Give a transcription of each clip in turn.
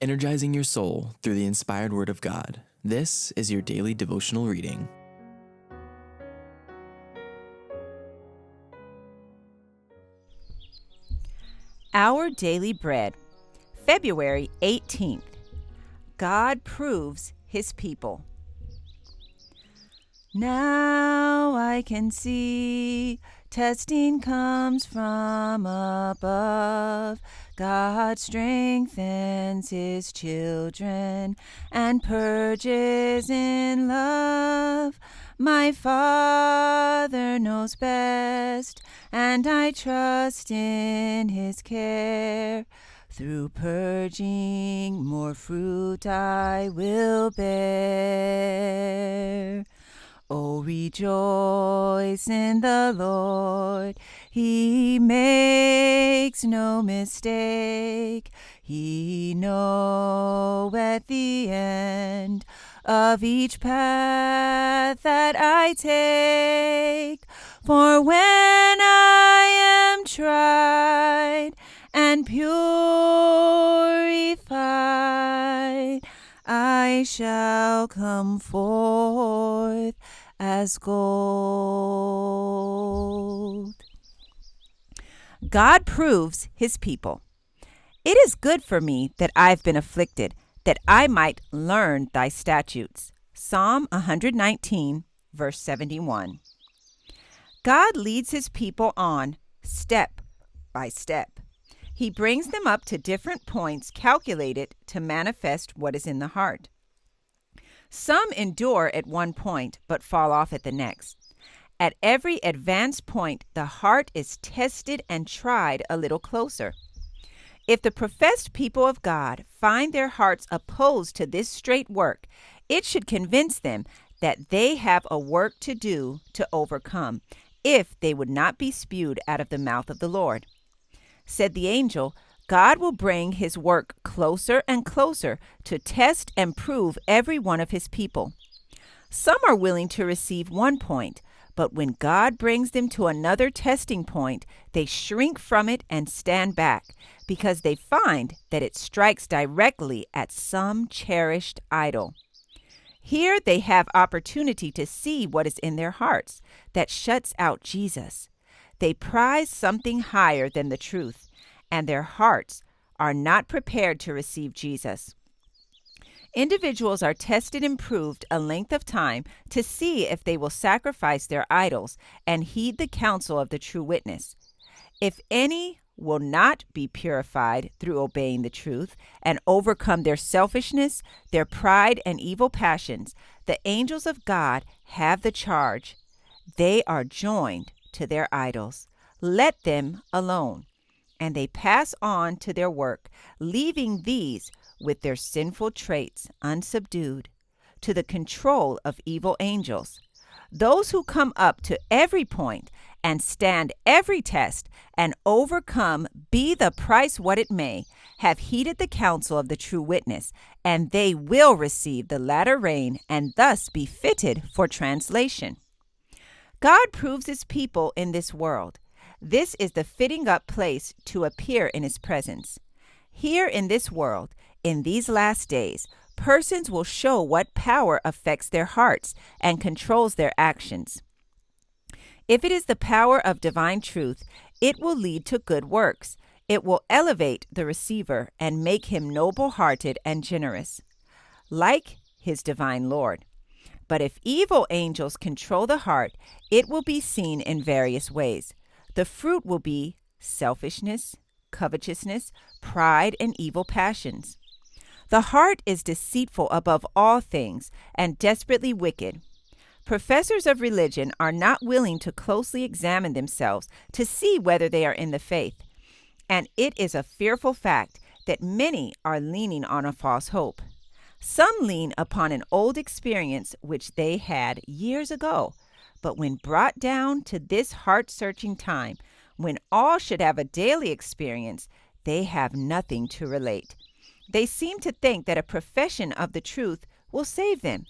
energizing your soul through the inspired Word of God. This is your daily devotional reading. Our Daily Bread, February 18th. God proves His people. Now I can see testing comes from above. God strengthens His children and purges in love. My Father knows best, and I trust in His care. Through purging, more fruit I will bear. Oh, rejoice in the Lord, He makes no mistake. He knoweth the end of each path that I take. For when I am tried and purified, I shall come forth as gold. God proves His people. It is good for me that I've been afflicted, that I might learn thy statutes. Psalm 119, verse 71. God leads His people on step by step. He brings them up to different points calculated to manifest what is in the heart. Some endure at one point, but fall off at the next. At every advanced point, the heart is tested and tried a little closer. If the professed people of God find their hearts opposed to this straight work, it should convince them that they have a work to do to overcome, if they would not be spewed out of the mouth of the Lord. Said the angel, God will bring His work closer and closer to test and prove every one of His people. Some are willing to receive one point, but when God brings them to another testing point, they shrink from it and stand back, because they find that it strikes directly at some cherished idol. Here they have opportunity to see what is in their hearts that shuts out Jesus. They prize something higher than the truth, and their hearts are not prepared to receive Jesus. Individuals are tested and proved a length of time to see if they will sacrifice their idols and heed the counsel of the true witness. If any will not be purified through obeying the truth and overcome their selfishness, their pride, and evil passions, the angels of God have the charge. They are joined to their idols. Let them alone. And they pass on to their work, leaving these with their sinful traits unsubdued, to the control of evil angels. Those who come up to every point and stand every test and overcome, be the price what it may, have heeded the counsel of the true witness, and they will receive the latter rain and thus be fitted for translation. God proves His people in this world. This is the fitting up place to appear in His presence. Here in this world, in these last days, persons will show what power affects their hearts and controls their actions. If it is the power of divine truth, it will lead to good works. It will elevate the receiver and make him noble-hearted and generous, like his divine Lord. But if evil angels control the heart, it will be seen in various ways. The fruit will be selfishness, covetousness, pride, and evil passions. The heart is deceitful above all things and desperately wicked. Professors of religion are not willing to closely examine themselves to see whether they are in the faith. And it is a fearful fact that many are leaning on a false hope. Some lean upon an old experience which they had years ago, but when brought down to this heart-searching time, when all should have a daily experience, they have nothing to relate. They seem to think that a profession of the truth will save them.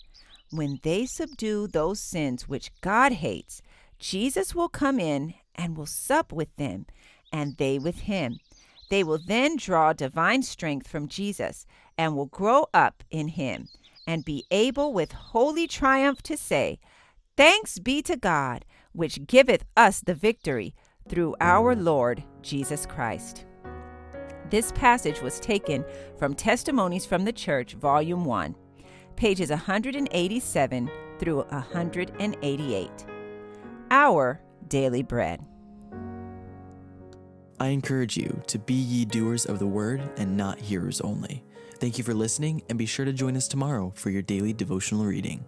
When they subdue those sins which God hates, Jesus will come in and will sup with them, and they with him. They will then draw divine strength from Jesus, and will grow up in him and be able with holy triumph to say, "Thanks be to God, which giveth us the victory through our Lord Jesus Christ." This passage was taken from Testimonies from the Church, Volume 1, pages 187 through 188. Our Daily Bread. I encourage you to be ye doers of the word and not hearers only. Thank you for listening, and be sure to join us tomorrow for your daily devotional reading.